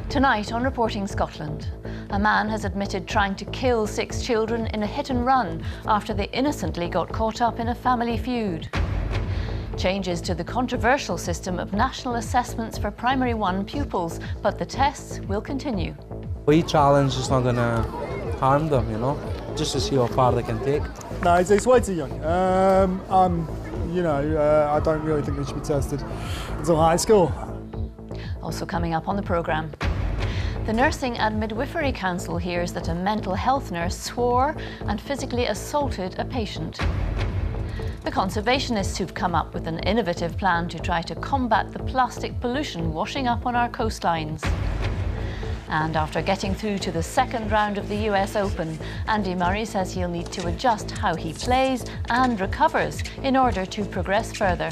Tonight on Reporting Scotland, a man has admitted trying to kill 6 children in a hit and run after they innocently got caught up in a family feud. Changes to the controversial system of national assessments for Primary 1 pupils, but the tests will continue. We challenge is not going to harm them, you know, just to see how far they can take. No, it's way too young. I don't really think they should be tested until high school. Also coming up on the programme. The Nursing and Midwifery Council hears that a mental health nurse swore and physically assaulted a patient. The conservationists who've come up with an innovative plan to try to combat the plastic pollution washing up on our coastlines. And after getting through to the second round of the US Open, Andy Murray says he'll need to adjust how he plays and recovers in order to progress further.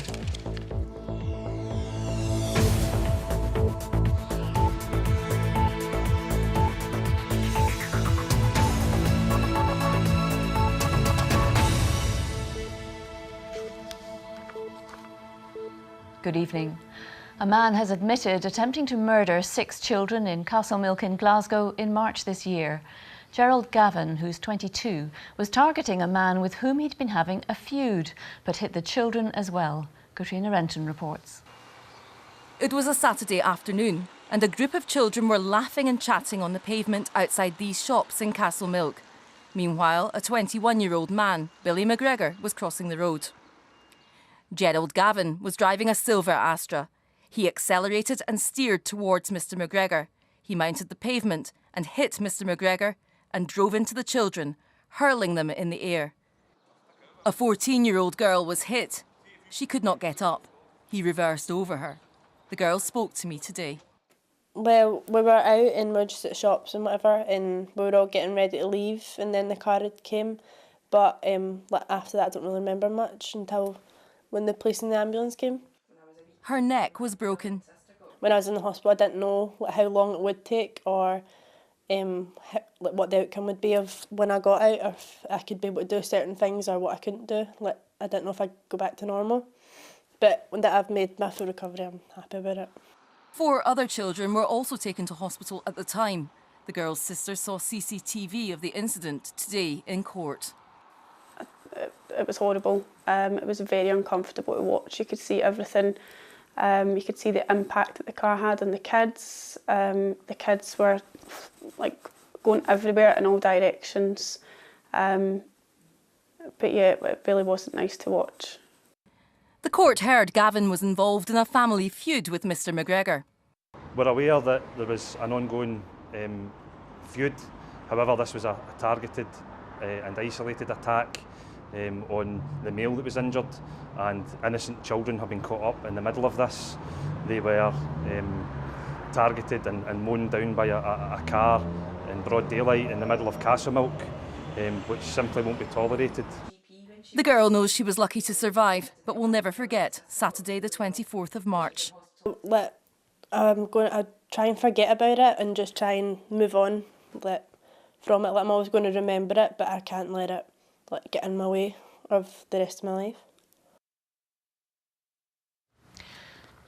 Good evening. A man has admitted attempting to murder 6 children in Castlemilk in Glasgow in March this year. Gerald Gavin, who's 22, was targeting a man with whom he'd been having a feud, but hit the children as well. Katrina Renton reports. It was a Saturday afternoon, and a group of children were laughing and chatting on the pavement outside these shops in Castlemilk. Meanwhile, a 21-year-old man, Billy McGregor, was crossing the road. Gerald Gavin was driving a silver Astra. He accelerated and steered towards Mr McGregor. He mounted the pavement and hit Mr McGregor and drove into the children, hurling them in the air. A 14-year-old girl was hit. She could not get up. He reversed over her. The girl spoke to me today. Well, we were out and we were just at shops and whatever, and we were all getting ready to leave, and then the car had came. But after that, I don't really remember much until when the police and the ambulance came. Her neck was broken. When I was in the hospital, I didn't know how long it would take or what the outcome would be of when I got out, or if I could be able to do certain things or what I couldn't do. I didn't know if I'd go back to normal. But when I've made my full recovery, I'm happy about it. 4 other children were also taken to hospital at the time. The girl's sister saw CCTV of the incident today in court. It was horrible. It was very uncomfortable to watch. You could see everything. You could see the impact that the car had on the kids. The kids were going everywhere in all directions. But yeah, it really wasn't nice to watch. The court heard Gavin was involved in a family feud with Mr McGregor. We're aware that there was an ongoing feud. However, this was a targeted and isolated attack on the male that was injured, and innocent children have been caught up in the middle of this. They were targeted and mown down by a car in broad daylight in the middle of Castlemilk, which simply won't be tolerated. The girl knows she was lucky to survive, but will never forget Saturday the 24th of March. I'm going to try and forget about it and just try and move on from it. I'm always going to remember it, but I can't let it get in my way of the rest of my life.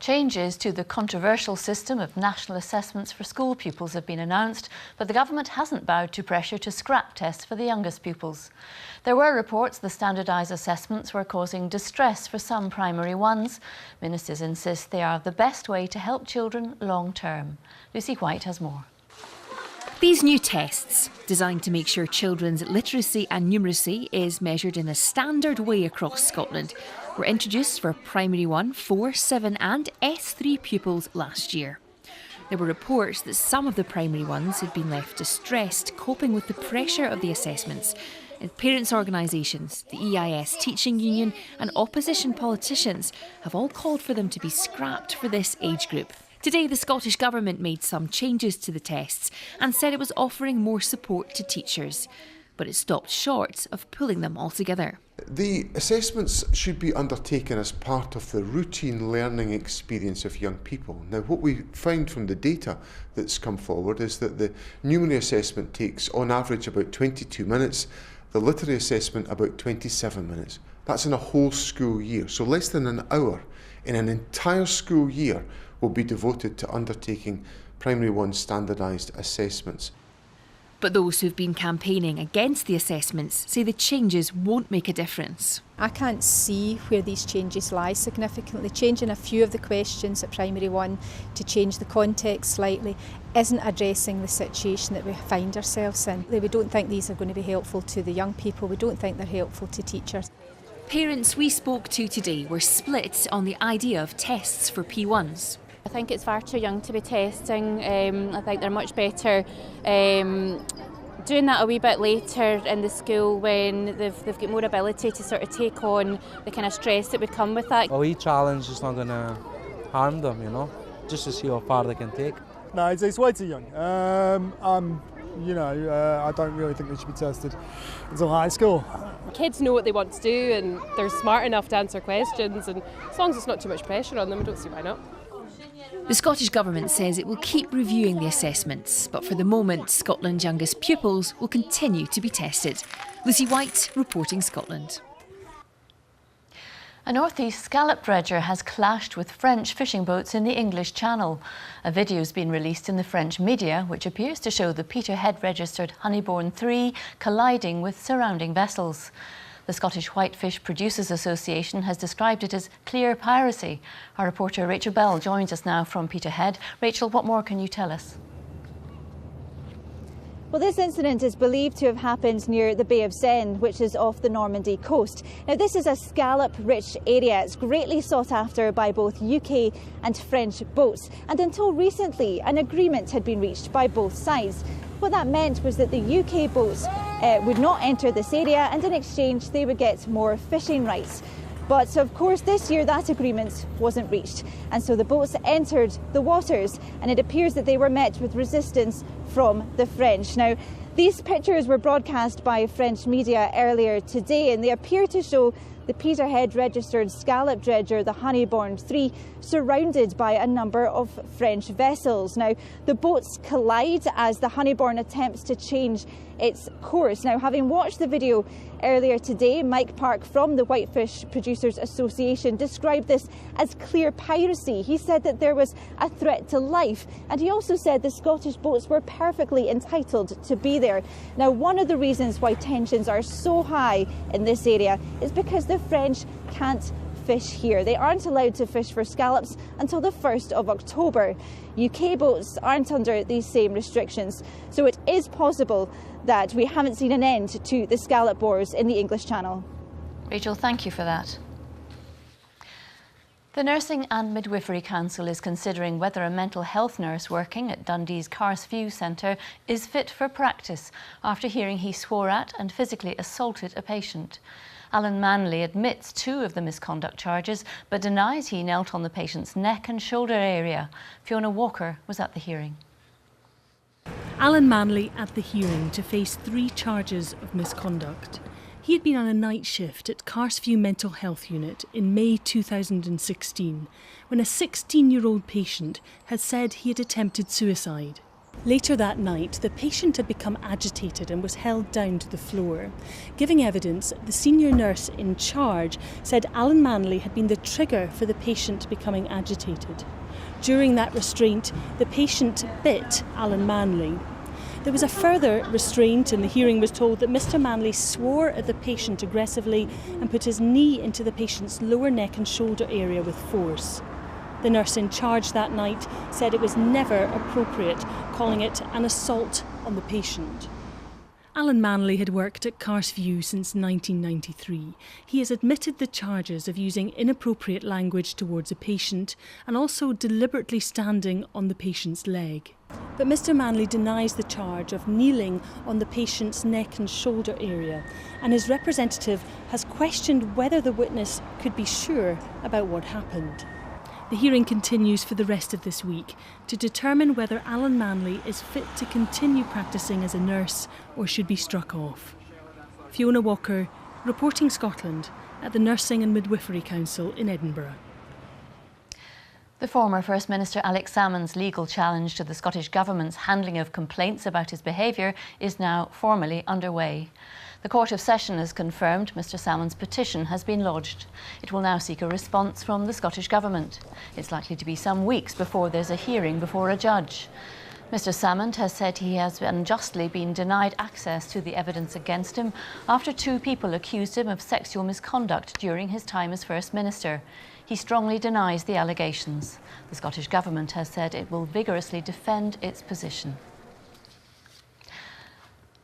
Changes to the controversial system of national assessments for school pupils have been announced, but the government hasn't bowed to pressure to scrap tests for the youngest pupils. There were reports the standardised assessments were causing distress for some primary ones. Ministers insist they are the best way to help children long term. Lucy White has more. These new tests, designed to make sure children's literacy and numeracy is measured in a standard way across Scotland, were introduced for Primary 1, 4, 7 and S3 pupils last year. There were reports that some of the primary ones had been left distressed coping with the pressure of the assessments, and parents' organisations, the EIS Teaching Union and opposition politicians have all called for them to be scrapped for this age group. Today, the Scottish Government made some changes to the tests and said it was offering more support to teachers, but it stopped short of pulling them altogether. The assessments should be undertaken as part of the routine learning experience of young people. Now, what we find from the data that's come forward is that the numeracy assessment takes on average about 22 minutes, the literary assessment about 27 minutes. That's in a whole school year, so less than an hour in an entire school year will be devoted to undertaking Primary 1 standardised assessments. But those who've been campaigning against the assessments say the changes won't make a difference. I can't see where these changes lie significantly. Changing a few of the questions at Primary 1 to change the context slightly isn't addressing the situation that we find ourselves in. We don't think these are going to be helpful to the young people. We don't think they're helpful to teachers. Parents we spoke to today were split on the idea of tests for P1s. I think it's far too young to be testing. I think they're much better doing that a wee bit later in the school when they've got more ability to sort of take on the kind of stress that would come with that. A wee challenge is not going to harm them, you know, just to see how far they can take. No, it's way too young. I don't really think they should be tested until high school. Kids know what they want to do and they're smart enough to answer questions, and as long as it's not too much pressure on them, I don't see why not. The Scottish Government says it will keep reviewing the assessments, but for the moment, Scotland's youngest pupils will continue to be tested. Lucy White, reporting Scotland. A northeast scallop dredger has clashed with French fishing boats in the English Channel. A video has been released in the French media, which appears to show the Peterhead-registered Honeybourne 3 colliding with surrounding vessels. The Scottish Whitefish Producers Association has described it as clear piracy. Our reporter Rachel Bell joins us now from Peterhead. Rachel, what more can you tell us? Well, this incident is believed to have happened near the Bay of Seine, which is off the Normandy coast. Now, this is a scallop-rich area. It's greatly sought after by both UK and French boats. And until recently, an agreement had been reached by both sides. What that meant was that the UK boats would not enter this area, and in exchange they would get more fishing rights. But of course this year that agreement wasn't reached, and so the boats entered the waters, and it appears that they were met with resistance from the French. Now, these pictures were broadcast by French media earlier today, and they appear to show the Peterhead-registered scallop dredger, the Honeybourne 3, surrounded by a number of French vessels. Now, the boats collide as the Honeybourne attempts to change its course. Now, having watched the video earlier today, Mike Park from the Whitefish Producers Association described this as clear piracy. He said that there was a threat to life, and he also said the Scottish boats were perfectly entitled to be there. Now, one of the reasons why tensions are so high in this area is because the French can't fish here. They aren't allowed to fish for scallops until the 1st of October. UK boats aren't under these same restrictions, so it is possible that we haven't seen an end to the scallop wars in the English Channel. Rachel, thank you for that. The Nursing and Midwifery Council is considering whether a mental health nurse working at Dundee's Carsview Centre is fit for practice after hearing he swore at and physically assaulted a patient. Alan Manley admits 2 of the misconduct charges, but denies he knelt on the patient's neck and shoulder area. Fiona Walker was at the hearing. Alan Manley at the hearing to face 3 charges of misconduct. He had been on a night shift at Carsview Mental Health Unit in May 2016 when a 16-year-old patient had said he had attempted suicide. Later that night, the patient had become agitated and was held down to the floor. Giving evidence, the senior nurse in charge said Alan Manley had been the trigger for the patient becoming agitated. During that restraint, the patient bit Alan Manley. There was a further restraint, and the hearing was told that Mr. Manley swore at the patient aggressively and put his knee into the patient's lower neck and shoulder area with force. The nurse in charge that night said it was never appropriate, calling it an assault on the patient. Alan Manley had worked at Carsview since 1993. He has admitted the charges of using inappropriate language towards a patient and also deliberately standing on the patient's leg. But Mr. Manley denies the charge of kneeling on the patient's neck and shoulder area, and his representative has questioned whether the witness could be sure about what happened. The hearing continues for the rest of this week to determine whether Alan Manley is fit to continue practising as a nurse or should be struck off. Fiona Walker, reporting Scotland at the Nursing and Midwifery Council in Edinburgh. The former First Minister Alex Salmond's legal challenge to the Scottish Government's handling of complaints about his behaviour is now formally underway. The Court of Session has confirmed Mr Salmon's petition has been lodged. It will now seek a response from the Scottish Government. It's likely to be some weeks before there's a hearing before a judge. Mr Salmond has said he has unjustly been denied access to the evidence against him after 2 people accused him of sexual misconduct during his time as First Minister. He strongly denies the allegations. The Scottish Government has said it will vigorously defend its position.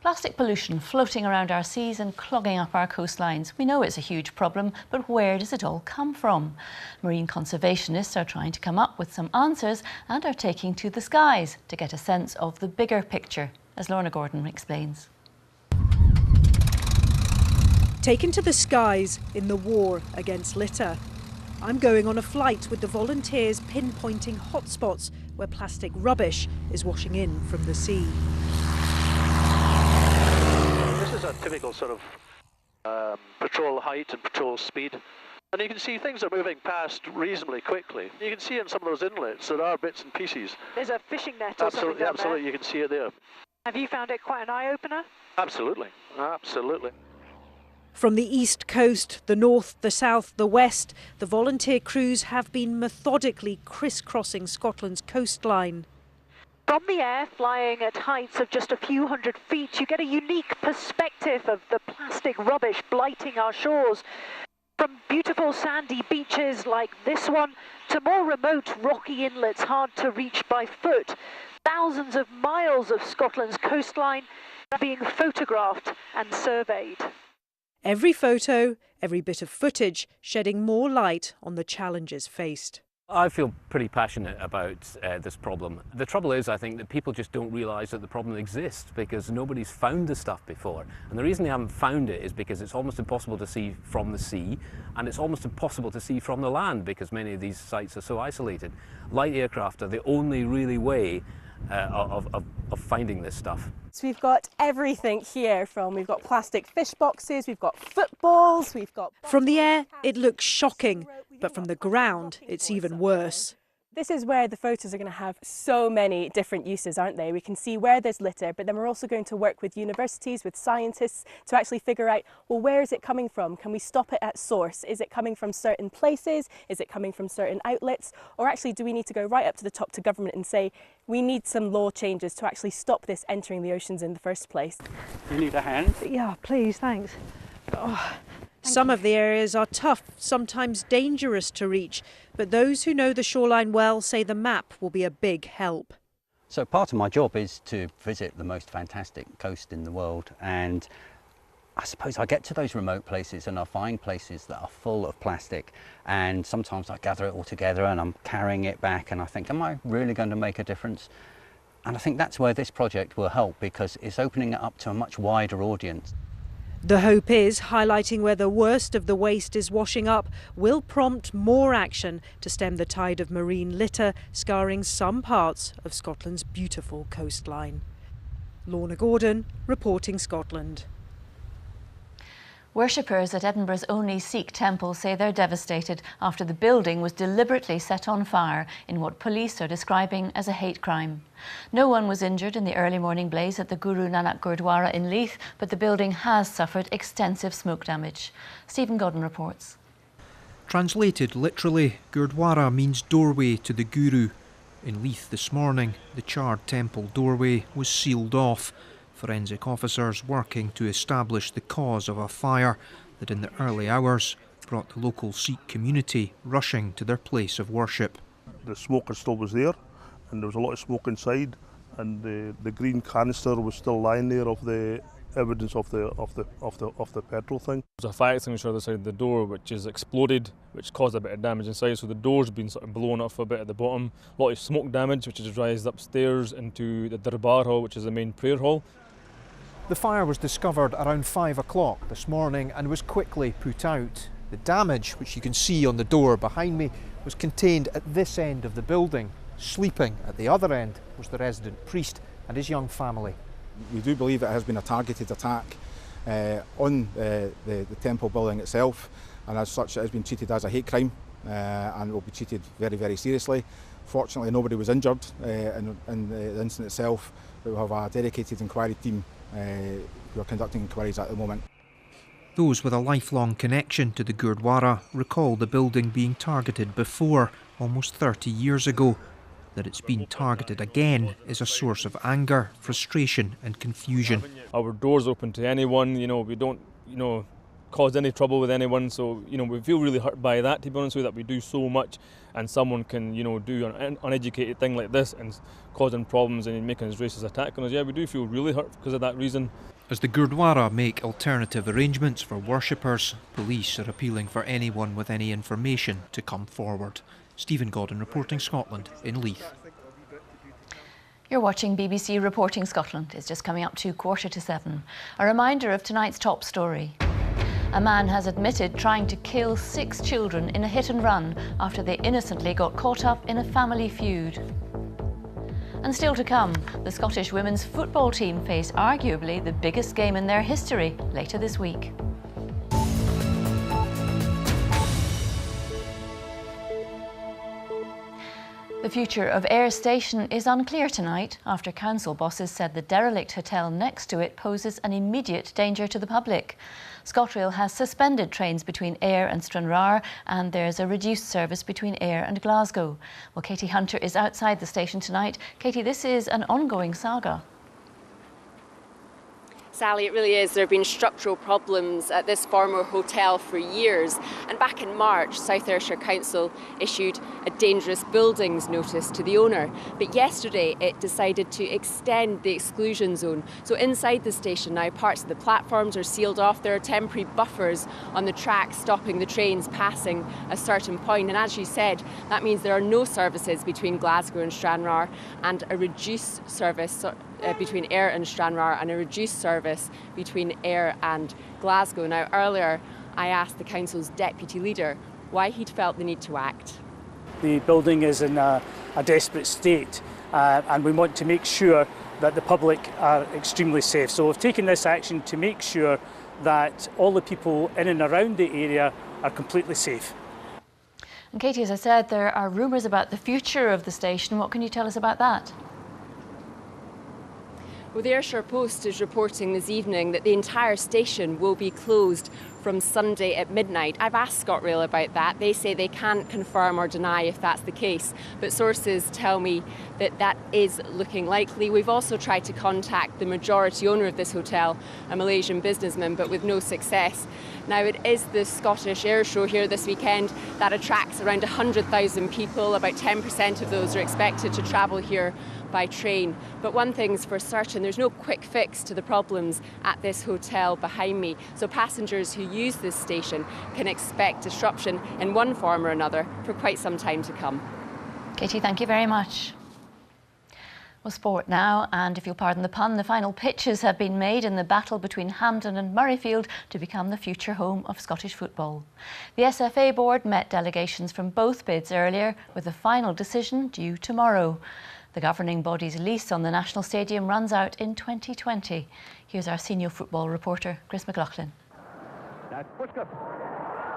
Plastic pollution floating around our seas and clogging up our coastlines. We know it's a huge problem, but where does it all come from? Marine conservationists are trying to come up with some answers and are taking to the skies to get a sense of the bigger picture, as Lorna Gordon explains. Taken to the skies in the war against litter. I'm going on a flight with the volunteers pinpointing hotspots where plastic rubbish is washing in from the sea. This is a typical sort of patrol height and patrol speed. And you can see things are moving past reasonably quickly. You can see in some of those inlets there are bits and pieces. There's a fishing net or something down absolutely, there. you can see it there. Have you found it quite an eye-opener? Absolutely, absolutely. From the east coast, the north, the south, the west, the volunteer crews have been methodically crisscrossing Scotland's coastline. From the air, flying at heights of just a few hundred feet, you get a unique perspective of the plastic rubbish blighting our shores. From beautiful sandy beaches like this one to more remote rocky inlets hard to reach by foot, thousands of miles of Scotland's coastline are being photographed and surveyed. Every photo, every bit of footage shedding more light on the challenges faced. I feel pretty passionate about this problem. The trouble is, I think, that people just don't realise that the problem exists because nobody's found this stuff before. And the reason they haven't found it is because it's almost impossible to see from the sea, and it's almost impossible to see from the land because many of these sites are so isolated. Light aircraft are the only really way of finding this stuff. So we've got everything here we've got plastic fish boxes, we've got footballs, we've got... From the air, it looks shocking, but from the ground, it's even worse. This is where the photos are going to have so many different uses, aren't they? We can see where there's litter, but then we're also going to work with universities, with scientists to actually figure out, well, where is it coming from? Can we stop it at source? Is it coming from certain places? Is it coming from certain outlets? Or actually, do we need to go right up to the top to government and say, we need some law changes to actually stop this entering the oceans in the first place? You need a hand? Yeah, please, thanks. Some of the areas are tough, sometimes dangerous to reach, but those who know the shoreline well say the map will be a big help. So part of my job is to visit the most fantastic coast in the world, and I suppose I get to those remote places and I find places that are full of plastic, and sometimes I gather it all together and I'm carrying it back and I think, am I really going to make a difference? And I think that's where this project will help, because it's opening it up to a much wider audience. The hope is highlighting where the worst of the waste is washing up will prompt more action to stem the tide of marine litter scarring some parts of Scotland's beautiful coastline. Lorna Gordon, reporting Scotland. Worshippers at Edinburgh's only Sikh temple say they're devastated after the building was deliberately set on fire in what police are describing as a hate crime. No one was injured in the early morning blaze at the Guru Nanak Gurdwara in Leith, but the building has suffered extensive smoke damage. Stephen Godden reports. Translated literally, Gurdwara means doorway to the Guru. In Leith this morning, the charred temple doorway was sealed off. Forensic officers working to establish the cause of a fire that in the early hours brought the local Sikh community rushing to their place of worship. The smoke still was there, and there was a lot of smoke inside, and the green canister was still lying there of the evidence of the petrol thing. There's a fire extinguisher on the side of the door which has exploded, which caused a bit of damage inside, so the door's been sort of blown off a bit at the bottom. A lot of smoke damage which has raised upstairs into the Darbar Hall, which is the main prayer hall. The fire was discovered around 5 o'clock this morning and was quickly put out. The damage, which you can see on the door behind me, was contained at this end of the building. Sleeping at the other end was the resident priest and his young family. We do believe it has been a targeted attack on the temple building itself, and as such it has been treated as a hate crime and will be treated very, very seriously. Fortunately, nobody was injured in the incident itself, but we have a dedicated inquiry team We are conducting inquiries at the moment. Those with a lifelong connection to the Gurdwara recall the building being targeted before, almost 30 years ago. That it's been targeted again is a source of anger, frustration and confusion. Our door's open to anyone, we don't, cause any trouble with anyone, so, we feel really hurt by that, to be honest with you, that we do so much and someone can, do an uneducated thing like this and causing problems and making a racist attack on us. Yeah, we do feel really hurt because of that reason. As the Gurdwara make alternative arrangements for worshippers, police are appealing for anyone with any information to come forward. Stephen Godden reporting Scotland in Leith. You're watching BBC Reporting Scotland. It's just coming up to 7:15. A reminder of tonight's top story. A man has admitted trying to kill 6 children in a hit and run after they innocently got caught up in a family feud. And still to come, the Scottish women's football team face arguably the biggest game in their history later this week. The future of Ayr Station is unclear tonight after council bosses said the derelict hotel next to it poses an immediate danger to the public. ScotRail has suspended trains between Ayr and Stranraer, and there's a reduced service between Ayr and Glasgow. Well, Katie Hunter is outside the station tonight. Katie, this is an ongoing saga. Sally, it really is. There have been structural problems at this former hotel for years. And back in March, South Ayrshire Council issued a dangerous buildings notice to the owner. But yesterday, it decided to extend the exclusion zone. So inside the station now, parts of the platforms are sealed off. There are temporary buffers on the track stopping the trains passing a certain point. And as you said, that means there are no services between Glasgow and Stranraer and a reduced service between Ayr and Stranraer and a reduced service between Ayr and Glasgow. Now, earlier I asked the council's deputy leader why he'd felt the need to act. The building is in a desperate state and we want to make sure that the public are extremely safe. So we've taken this action to make sure that all the people in and around the area are completely safe. And Katie, as I said, there are rumours about the future of the station. What can you tell us about that? Well, the Ayrshire Post is reporting this evening that the entire station will be closed from Sunday at midnight. I've asked ScotRail about that. They say they can't confirm or deny if that's the case, but sources tell me that that is looking likely. We've also tried to contact the majority owner of this hotel, a Malaysian businessman, but with no success. Now, it is the Scottish Air Show here this weekend that attracts around 100,000 people. About 10% of those are expected to travel here by train. But one thing's for certain, there's no quick fix to the problems at this hotel behind me. So passengers who use this station can expect disruption in one form or another for quite some time to come. Katie, thank you very much. Well, sport now, and if you'll pardon the pun, the final pitches have been made in the battle between Hampden and Murrayfield to become the future home of Scottish football. The SFA board met delegations from both bids earlier, with the final decision due tomorrow. The governing body's lease on the National Stadium runs out in 2020. Here's our senior football reporter, Chris McLaughlin.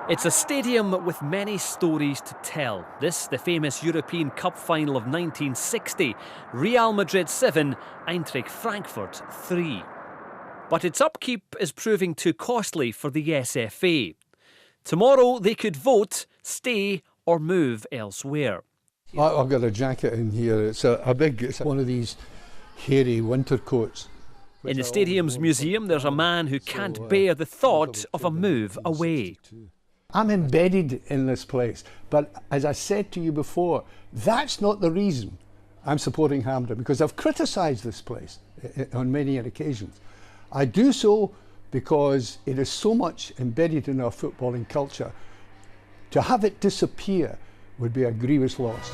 It's a stadium with many stories to tell. This, the famous European Cup final of 1960. Real Madrid 7, Eintracht Frankfurt 3. But its upkeep is proving too costly for the SFA. Tomorrow they could vote, stay or move elsewhere. I've got a jacket in here. It's one of these hairy winter coats. In the stadium's museum, there's a man who can't bear the thought of a move away. I'm embedded in this place, but as I said to you before, that's not the reason I'm supporting Hampden, because I've criticised this place on many occasions. I do so because it is so much embedded in our footballing culture. To have it disappear would be a grievous loss.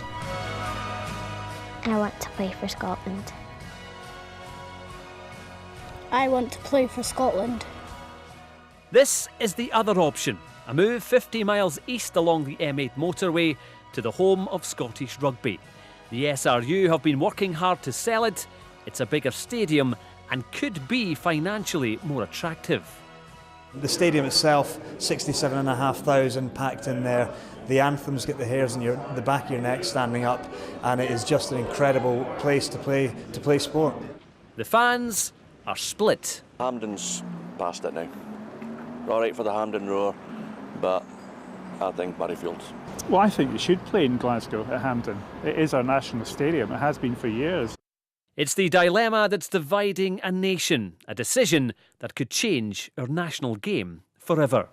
I want to play for Scotland. I want to play for Scotland. This is the other option, a move 50 miles east along the M8 motorway to the home of Scottish rugby. The SRU have been working hard to sell it. It's a bigger stadium and could be financially more attractive. The stadium itself, 67,500 packed in there. The anthems get the hairs on the back of your neck standing up, and it is just an incredible place to play sport. The fans are split. Hampden's past it now. All right for the Hampden Roar, but I think Murrayfield's. Well, I think it should play in Glasgow at Hampden. It is our national stadium. It has been for years. It's the dilemma that's dividing a nation, a decision that could change our national game forever.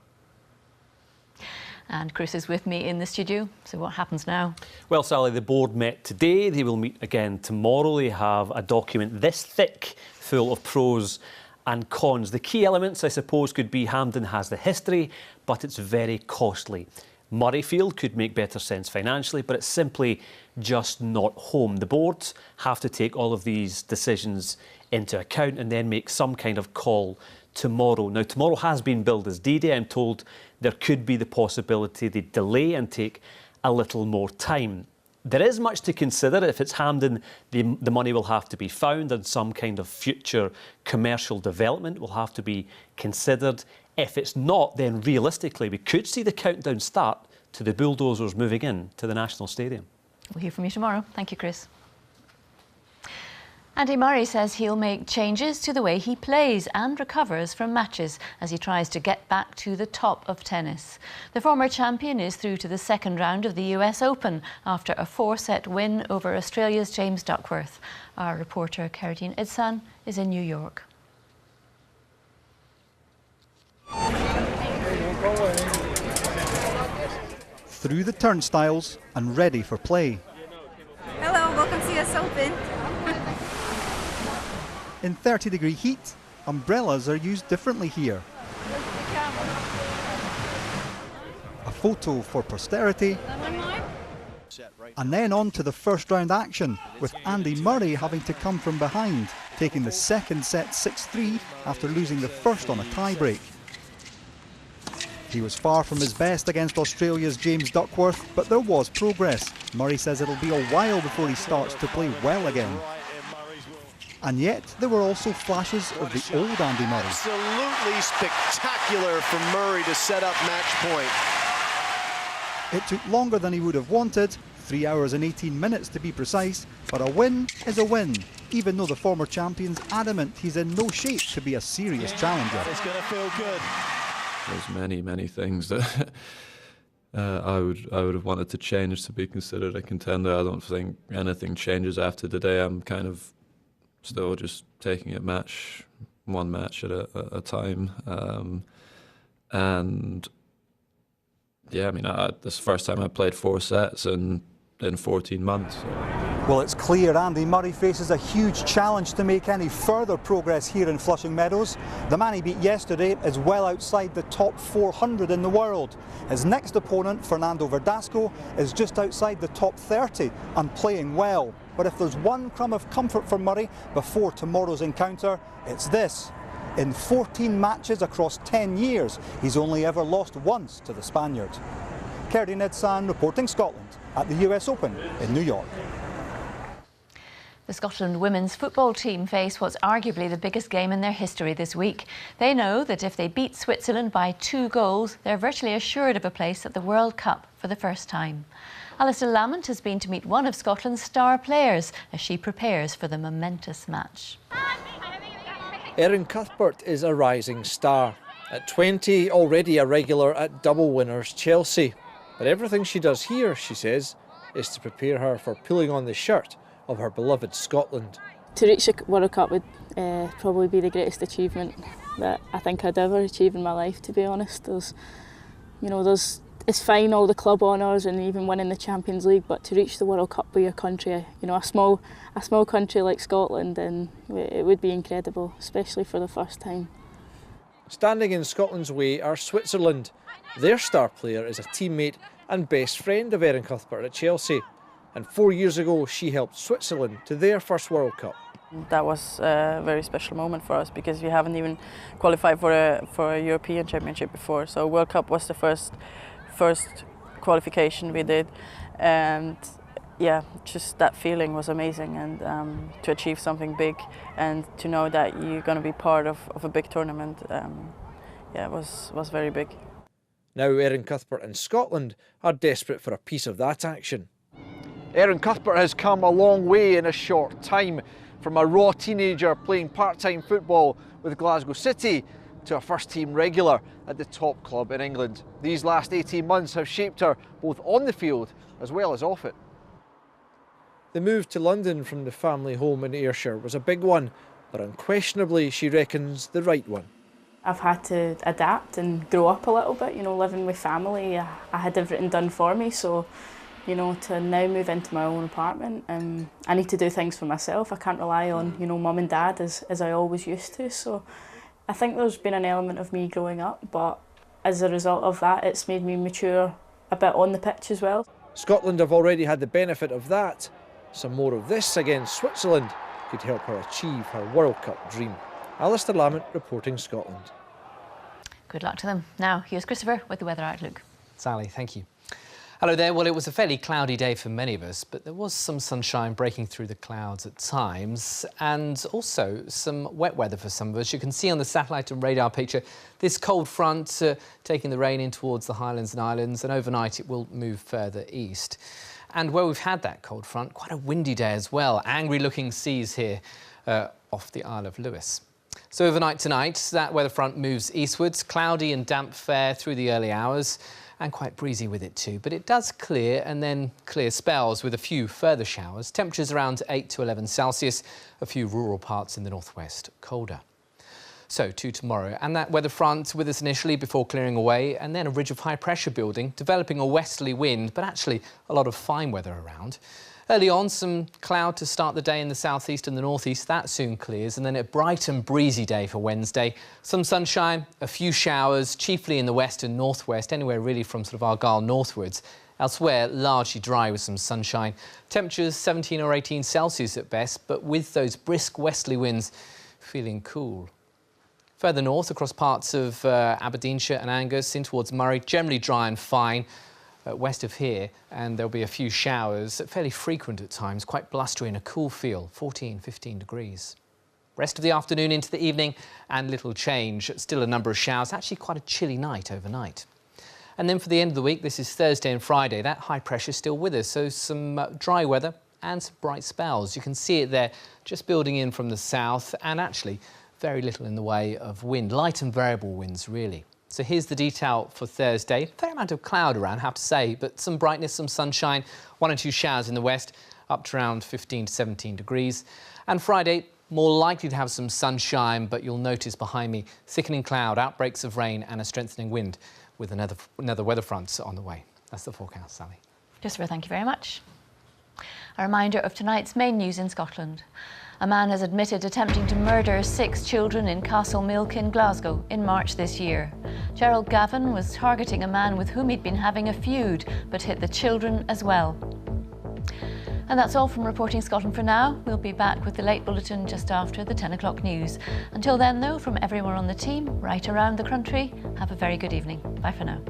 And Chris is with me in the studio. So what happens now? Well, Sally, the board met today. They will meet again tomorrow. They have a document this thick, full of pros and cons. The key elements, I suppose, could be Hampden has the history, but it's very costly. Murrayfield could make better sense financially, but it's simply just not home. The boards have to take all of these decisions into account and then make some kind of call tomorrow. Now, tomorrow has been billed as D-Day. I'm told there could be the possibility they delay and take a little more time. There is much to consider. If it's Hampden, the money will have to be found and some kind of future commercial development will have to be considered. If it's not, then realistically, we could see the countdown start to the bulldozers moving in to the National Stadium. We'll hear from you tomorrow. Thank you, Chris. Andy Murray says he'll make changes to the way he plays and recovers from matches as he tries to get back to the top of tennis. The former champion is through to the second round of the US Open after a 4-set win over Australia's James Duckworth. Our reporter Keridine Idsan is in New York. Through the turnstiles and ready for play. Hello, welcome to US Open. In 30-degree heat, umbrellas are used differently here. A photo for posterity, and then on to the first round action, with Andy Murray having to come from behind, taking the second set 6-3 after losing the first on a tie-break. He was far from his best against Australia's James Duckworth, but there was progress. Murray says it'll be a while before he starts to play well again. And yet, there were also flashes of the old Andy Murray. Absolutely spectacular for Murray to set up match point. It took longer than he would have wanted, 3 hours and 18 minutes to be precise, but a win is a win, even though the former champion's adamant he's in no shape to be a serious challenger. It's going to feel good. There's many things that I would have wanted to change to be considered a contender. I don't think anything changes after today. I'm kind of still just taking it one match at a time. And yeah, I mean, this is the first time I played 4 sets in 14 months. So. Well, it's clear Andy Murray faces a huge challenge to make any further progress here in Flushing Meadows. The man he beat yesterday is well outside the top 400 in the world. His next opponent, Fernando Verdasco, is just outside the top 30 and playing well. But if there's one crumb of comfort for Murray before tomorrow's encounter, it's this. In 14 matches across 10 years, he's only ever lost once to the Spaniard. Keridine Idsan reporting Scotland at the US Open in New York. The Scotland women's football team face what's arguably the biggest game in their history this week. They know that if they beat Switzerland by 2 goals, they're virtually assured of a place at the World Cup for the first time. Alistair Lamont has been to meet one of Scotland's star players as she prepares for the momentous match. Erin Cuthbert is a rising star. At 20, already a regular at double winners Chelsea. But everything she does here, she says, is to prepare her for pulling on the shirt of her beloved Scotland. To reach the World Cup would probably be the greatest achievement that I think I'd ever achieve in my life, to be honest. It's fine, all the club honours and even winning the Champions League, but to reach the World Cup with your country, a small country like Scotland, and it would be incredible, especially for the first time. Standing in Scotland's way are Switzerland. Their star player is a teammate and best friend of Erin Cuthbert at Chelsea. And 4 years ago, she helped Switzerland to their first World Cup. That was a very special moment for us because we haven't even qualified for a European Championship before. So World Cup was the first qualification we did, and yeah, just that feeling was amazing, and to achieve something big and to know that you're going to be part of a big tournament, it was very big. Now Erin Cuthbert and Scotland are desperate for a piece of that action. Erin Cuthbert has come a long way in a short time. from a raw teenager playing part-time football with Glasgow City to a first-team regular at the top club in England. These last 18 months have shaped her both on the field as well as off it. The move to London from the family home in Ayrshire was a big one, but unquestionably she reckons the right one. I've had to adapt and grow up a little bit, you know, living with family. I had everything done for me, so, you know, to now move into my own apartment, I need to do things for myself. I can't rely on, you know, mum and dad as I always used to. So I think there's been an element of me growing up, but as a result of that, it's made me mature a bit on the pitch as well. Scotland have already had the benefit of that. Some more of this against Switzerland could help her achieve her World Cup dream. Alistair Lamont reporting Scotland. Good luck to them. Now, here's Christopher with the weather outlook. Sally, thank you. Hello there. Well, it was a fairly cloudy day for many of us, but there was some sunshine breaking through the clouds at times, and also some wet weather for some of us. You can see on the satellite and radar picture this cold front taking the rain in towards the Highlands and Islands, and overnight it will move further east. And where we've had that cold front, quite a windy day as well. Angry-looking seas here off the Isle of Lewis. So overnight tonight, that weather front moves eastwards, cloudy and damp fair through the early hours, and quite breezy with it too. But it does clear and then clear spells with a few further showers. Temperatures around 8 to 11 Celsius, a few rural parts in the northwest colder. So to tomorrow, and that weather front with us initially before clearing away, and then a ridge of high pressure building, developing a westerly wind, but actually a lot of fine weather around. Early on, some cloud to start the day in the southeast and the northeast. That soon clears, and then a bright and breezy day for Wednesday. Some sunshine, a few showers, chiefly in the west and northwest, anywhere really from sort of Argyll northwards. Elsewhere, largely dry with some sunshine. Temperatures 17 or 18 Celsius at best, but with those brisk westerly winds, feeling cool. Further north, across parts of Aberdeenshire and Angus, in towards Murray, generally dry and fine. West of here, and there'll be a few showers, fairly frequent at times, quite blustery and a cool feel, 14, 15 degrees. Rest of the afternoon into the evening and little change, still a number of showers, actually quite a chilly night overnight. And then for the end of the week, this is Thursday and Friday, that high pressure still with us, so some dry weather and some bright spells. You can see it there just building in from the south, and actually very little in the way of wind, light and variable winds really. So here's the detail for Thursday. Fair amount of cloud around, I have to say, but some brightness, some sunshine, 1 or 2 showers in the west, up to around 15 to 17 degrees. And Friday, more likely to have some sunshine, but you'll notice behind me thickening cloud, outbreaks of rain and a strengthening wind with another weather front on the way. That's the forecast, Sally. Christopher, thank you very much. A reminder of tonight's main news in Scotland. A man has admitted attempting to murder 6 children in Castlemilk in Glasgow in March this year. Gerald Gavin was targeting a man with whom he'd been having a feud, but hit the children as well. And that's all from Reporting Scotland for now. We'll be back with the late bulletin just after the 10 o'clock news. Until then, though, from everyone on the team, right around the country, have a very good evening. Bye for now.